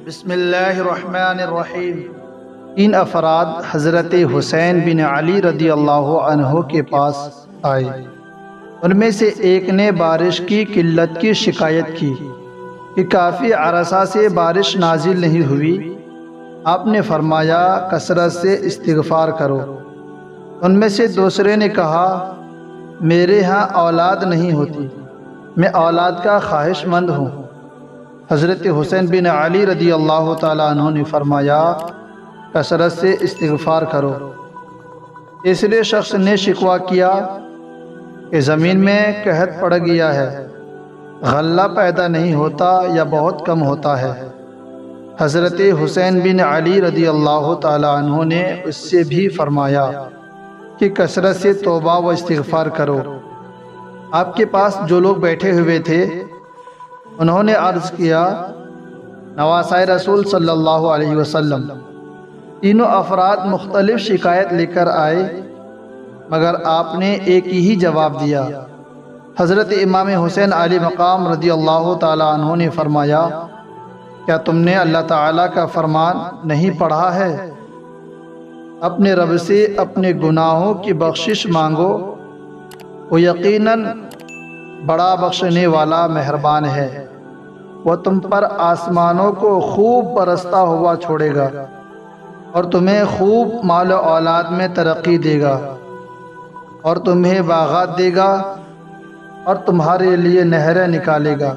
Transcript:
بسم اللہ الرحمن الرحیم۔ 3 افراد حضرت حسین بن علی رضی اللہ عنہ کے پاس آئے۔ ان میں سے ایک نے بارش کی قلت کی شکایت کی کہ کافی عرصہ سے بارش نازل نہیں ہوئی۔ آپ نے فرمایا کثرت سے استغفار کرو۔ ان میں سے دوسرے نے کہا میرے ہاں اولاد نہیں ہوتی، میں اولاد کا خواہش مند ہوں۔ حضرت حسین بن علی رضی اللہ تعالیٰ عنہ نے فرمایا کثرت سے استغفار کرو۔ تیسرے شخص نے شکوہ کیا کہ زمین میں قحط پڑ گیا ہے، غلہ پیدا نہیں ہوتا یا بہت کم ہوتا ہے۔ حضرت حسین بن علی رضی اللہ تعالیٰ عنہ نے اس سے بھی فرمایا کہ کثرت سے توبہ و استغفار کرو۔ آپ کے پاس جو لوگ بیٹھے ہوئے تھے انہوں نے عرض کیا نواسۂ رسول صلی اللہ علیہ وسلم، تینوں افراد مختلف شکایت لے کر آئے مگر آپ نے ایک ہی جواب دیا۔ حضرت امام حسین علی مقام رضی اللہ تعالیٰ عنہ نے فرمایا کیا تم نے اللہ تعالیٰ کا فرمان نہیں پڑھا ہے؟ اپنے رب سے اپنے گناہوں کی بخشش مانگو، وہ یقیناً بڑا بخشنے والا مہربان ہے۔ وہ تم پر آسمانوں کو خوب برستا ہوا چھوڑے گا اور تمہیں خوب مال و اولاد میں ترقی دے گا اور تمہیں باغات دے گا اور تمہارے لیے نہریں نکالے گا۔